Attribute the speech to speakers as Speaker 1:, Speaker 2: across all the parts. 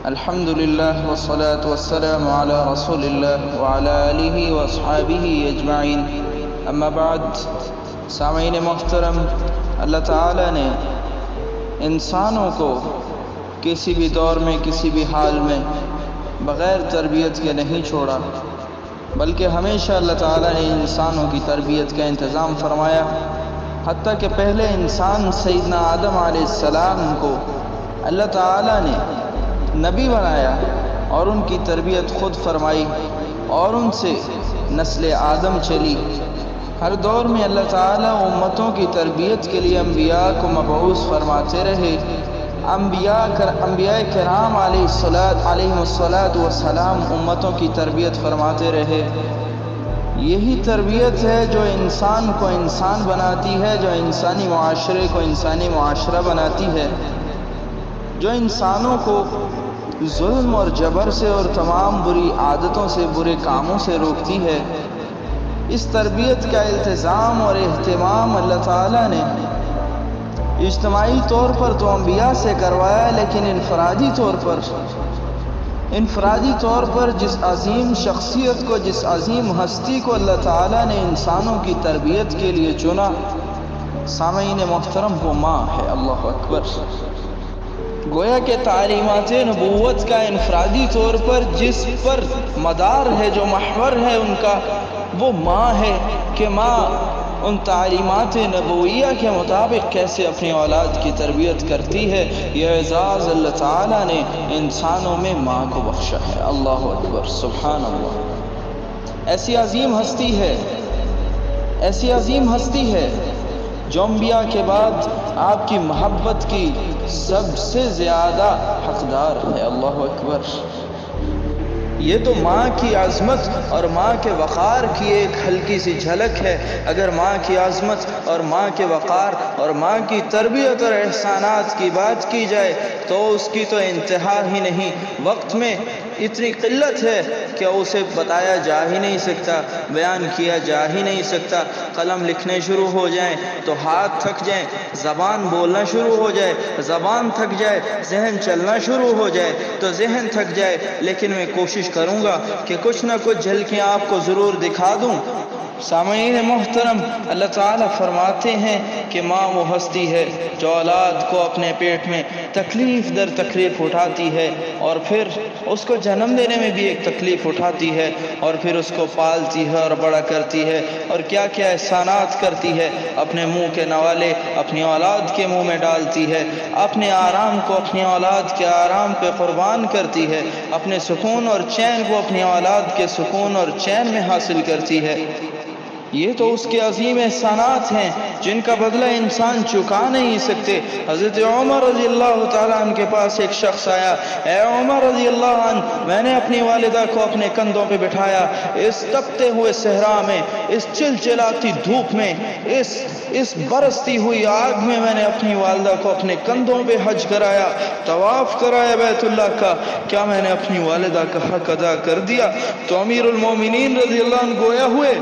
Speaker 1: الحمد لله والصلاة والسلام على رسول الله وعلى آله وأصحابه اجمعین اما بعد۔ سامعین محترم، اللہ تعالیٰ نے انسانوں کو کسی بھی دور میں کسی بھی حال میں بغیر تربیت کے نہیں چھوڑا، بلکہ ہمیشہ اللہ تعالیٰ نے انسانوں کی تربیت کا انتظام فرمایا۔ حتیٰ کہ پہلے انسان سیدنا آدم علیہ السلام کو اللہ تعالیٰ نے نبی بنایا اور ان کی تربیت خود فرمائی اور ان سے نسل آدم چلی۔ ہر دور میں اللہ تعالیٰ امتوں کی تربیت کے لیے انبیاء کو مبعوث فرماتے رہے۔ انبیاء کرام علیہ السلام امتوں کی تربیت فرماتے رہے۔ یہی تربیت ہے جو انسان کو انسان بناتی ہے، جو انسانی معاشرے کو انسانی معاشرہ بناتی ہے، جو انسانوں کو ظلم اور جبر سے اور تمام بری عادتوں سے، برے کاموں سے روکتی ہے۔ اس تربیت کا التزام اور اہتمام اللہ تعالیٰ نے اجتماعی طور پر تو انبیاء سے کروایا، لیکن انفرادی طور پر جس عظیم شخصیت کو، جس عظیم ہستی کو اللہ تعالیٰ نے انسانوں کی تربیت کے لیے چنا، سامعین محترم، وہ ماں ہے۔ اللہ اکبر۔ گویا کہ تعلیمات نبوت کا انفرادی طور پر جس پر مدار ہے، جو محور ہے ان کا، وہ ماں ہے کہ ماں ان تعلیمات نبویہ کے مطابق کیسے اپنی اولاد کی تربیت کرتی ہے۔ یہ اعزاز اللہ تعالیٰ نے انسانوں میں ماں کو بخشا ہے۔ اللہ اکبر، سبحان اللہ۔ ایسی عظیم ہستی ہے جو انبیاء کے بعد آپ کی محبت کی سب سے زیادہ حقدار ہے۔ اللہ اکبر۔ یہ تو ماں کی عظمت اور ماں کے وقار کی ایک ہلکی سی جھلک ہے۔ اگر ماں کی عظمت اور ماں کے وقار اور ماں کی تربیت اور احسانات کی بات کی جائے تو اس کی تو انتہا ہی نہیں۔ وقت میں اتنی قلت ہے کہ اسے بتایا جا ہی نہیں سکتا، بیان کیا جا ہی نہیں سکتا۔ قلم لکھنے شروع ہو جائیں تو ہاتھ تھک جائیں، زبان بولنا شروع ہو جائے، زبان تھک جائے، ذہن چلنا شروع ہو جائے تو ذہن تھک جائے، لیکن میں کوشش کروں گا کہ کچھ نہ کچھ جھلکیاں آپ کو ضرور دکھا دوں۔ سامعین محترم، اللہ تعالیٰ فرماتے ہیں کہ ماں وہ ہستی ہے جو اولاد کو اپنے پیٹ میں تکلیف در تکلیف اٹھاتی ہے، اور پھر اس کو جنم دینے میں بھی ایک تکلیف اٹھاتی ہے، اور پھر اس کو پالتی ہے اور بڑا کرتی ہے، اور کیا کیا احسانات کرتی ہے۔ اپنے منہ کے نوالے اپنی اولاد کے منہ میں ڈالتی ہے، اپنے آرام کو اپنی اولاد کے آرام پہ قربان کرتی ہے، اپنے سکون اور چین کو اپنی اولاد کے سکون اور چین میں حاصل کرتی ہے۔ یہ تو اس کے عظیم احسانات ہیں جن کا بدلہ انسان چکا نہیں سکتے۔ حضرت عمر رضی اللہ تعالیٰ عنہ کے پاس ایک شخص آیا۔ اے عمر رضی اللہ عنہ، میں نے اپنی والدہ کو اپنے کندھوں پہ بٹھایا، اس تپتے ہوئے صحرا میں، اس چلچلاتی دھوپ میں، اس برستی ہوئی آگ میں نے اپنی والدہ کو اپنے کندھوں پہ حج کرایا، طواف کرایا بیت اللہ کا۔ کیا میں نے اپنی والدہ کا حق ادا کر دیا؟ تو امیر المومنین رضی اللہ عنہ گویا ہوئے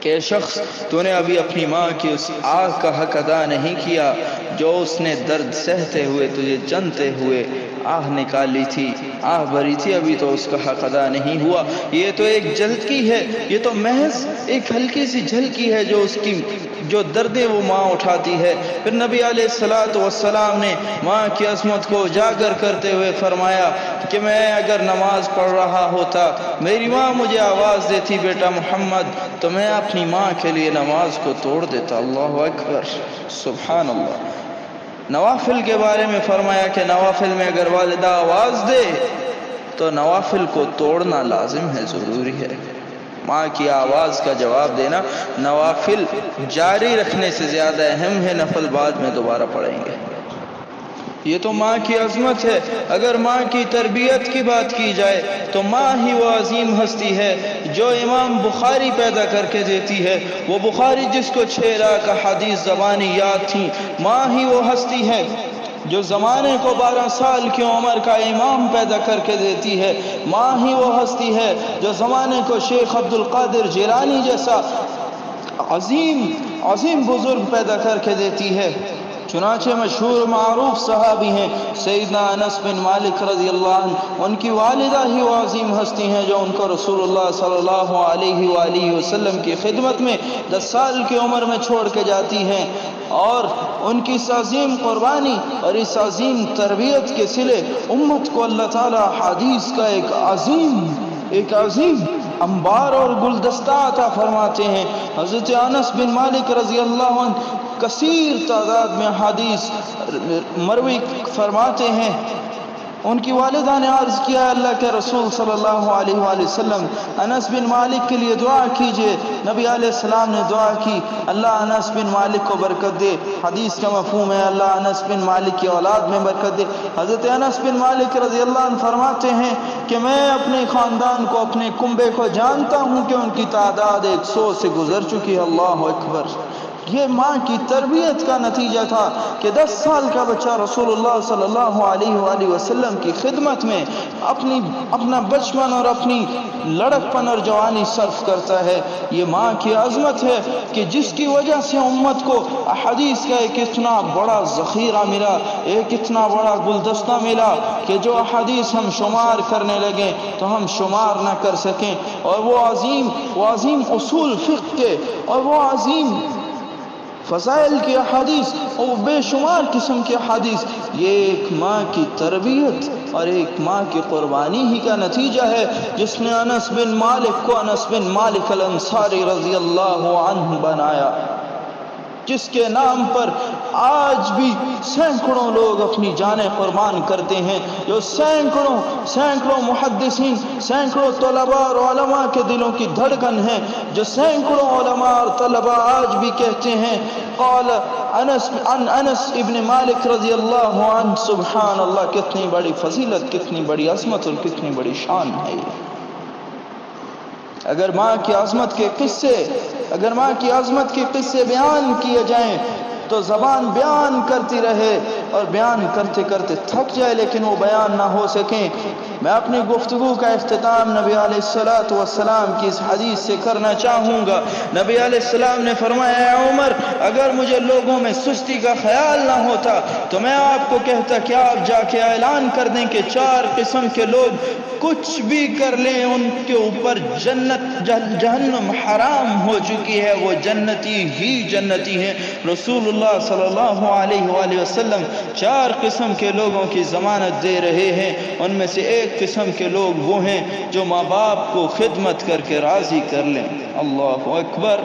Speaker 1: کہ شخص، تو نے ابھی اپنی ماں کی اس آگ کا حق ادا نہیں کیا جو اس نے درد سہتے ہوئے تجھے جنتے ہوئے آہ نکالی تھی، آہ بھری تھی، ابھی تو اس کا حق ادا نہیں ہوا۔ یہ تو ایک جھلکی ہے، یہ تو محض ایک ہلکی سی جھلکی ہے جو دردیں وہ ماں اٹھاتی ہے۔ پھر نبی علیہ السلام نے ماں کی عظمت کو اجاگر کرتے ہوئے فرمایا کہ میں اگر نماز پڑھ رہا ہوتا، میری ماں مجھے آواز دیتی بیٹا محمد، تو میں اپنی ماں کے لیے نماز کو توڑ دیتا۔ اللہ اکبر، سبحان اللہ۔ نوافل کے بارے میں فرمایا کہ نوافل میں اگر والدہ آواز دے تو نوافل کو توڑنا لازم ہے، ضروری ہے۔ ماں کی آواز کا جواب دینا نوافل جاری رکھنے سے زیادہ اہم ہے، نفل بعد میں دوبارہ پڑھیں گے۔ یہ تو ماں کی عظمت ہے۔ اگر ماں کی تربیت کی بات کی جائے تو ماں ہی وہ عظیم ہستی ہے جو امام بخاری پیدا کر کے دیتی ہے۔ وہ بخاری جس کو 6 لاکھ احادیث زبانی یاد تھیں، ماں ہی وہ ہستی ہے جو زمانے کو 12 سال کی عمر کا امام پیدا کر کے دیتی ہے۔ ماں ہی وہ ہستی ہے جو زمانے کو شیخ عبد القادر جیلانی جیسا عظیم بزرگ پیدا کر کے دیتی ہے۔ چنانچہ مشہور معروف صحابی ہیں سیدنا انس بن مالک رضی اللہ عنہ، ان کی والدہ ہی وہ عظیم ہستی ہیں جو ان کو رسول اللہ صلی اللہ علیہ وآلہ وسلم کی خدمت میں 10 سال کی عمر میں چھوڑ کے جاتی ہیں، اور ان کی اس عظیم قربانی اور اس عظیم تربیت کے صلے امت کو اللہ تعالی حدیث کا ایک عظیم انبار اور گلدستہ عطا فرماتے ہیں۔ حضرت انس بن مالک رضی اللہ عنہ کثیر تعداد میں حدیث مروی فرماتے ہیں۔ ان کی والدہ نے عرض کیا، اللہ کے رسول صلی اللہ علیہ وآلہ وسلم انس بن مالک کے لیے دعا کیجئے۔ نبی علیہ السلام نے دعا کی، اللہ انس بن مالک کو برکت دے۔ حدیث کا مفہوم ہے اللہ انس بن مالک کی اولاد میں برکت دے۔ حضرت انس بن مالک رضی اللہ عنہ فرماتے ہیں کہ میں اپنے خاندان کو، اپنے کنبے کو جانتا ہوں کہ ان کی تعداد 100 سے گزر چکی ہے۔ اللہ اکبر! یہ ماں کی تربیت کا نتیجہ تھا کہ 10 سال کا بچہ رسول اللہ صلی اللہ علیہ وآلہ وسلم کی خدمت میں اپنا بچپن اور اپنی لڑکپن اور جوانی صرف کرتا ہے۔ یہ ماں کی عظمت ہے کہ جس کی وجہ سے امت کو احادیث کا ایک اتنا بڑا ذخیرہ ملا، ایک اتنا بڑا گلدستہ ملا کہ جو احادیث ہم شمار کرنے لگیں تو ہم شمار نہ کر سکیں، اور وہ عظیم اصول فقہ کے اور وہ عظیم فضائل کی احادیث اور بے شمار قسم کی احادیث، یہ ایک ماں کی تربیت اور ایک ماں کی قربانی ہی کا نتیجہ ہے، جس نے انس بن مالک کو انس بن مالک الانصاری رضی اللہ عنہ بنایا، جس کے نام پر آج بھی سینکڑوں لوگ اپنی جانیں قربان کرتے ہیں، جو سینکڑوں محدثین، سینکڑوں طلباء اور علماء کے دلوں کی دھڑکن ہیں، جو سینکڑوں علماء اور طلباء آج بھی کہتے ہیں قال انس ابن مالک رضی اللہ عنہ۔ سبحان اللہ! کتنی بڑی فضیلت، کتنی بڑی عظمت اور کتنی بڑی شان ہے۔ اگر ماں کی عظمت کے قصے بیان کیے جائیں تو زبان بیان کرتی رہے اور بیان کرتے کرتے تھک جائے، لیکن وہ بیان نہ ہو سکیں۔ میں اپنی گفتگو کا اختتام نبی علیہ السلام کی اس حدیث سے کرنا چاہوں گا۔ نبی علیہ السلام نے فرمایا، اے عمر، اگر مجھے لوگوں میں سستی کا خیال نہ ہوتا تو میں آپ کو کہتا کہ آپ جا کے اعلان کر دیں کہ 4 قسم کے لوگ کچھ بھی کر لیں ان کے اوپر جہنم حرام ہو چکی ہے، وہ جنتی ہی جنتی ہیں۔ رسول اللہ صلی اللہ علیہ وآلہ وسلم 4 قسم کے لوگوں کی ضمانت دے رہے ہیں۔ ان میں سے ایک قسم کے لوگ وہ ہیں جو ماں باپ کو خدمت کر کے راضی کر لیں۔ اللہ اکبر!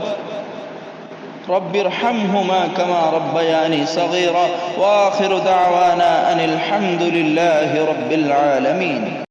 Speaker 1: رب ارحمهما كما ربياني صغيرا وآخر دعوانا ان الحمد لله رب العالمين۔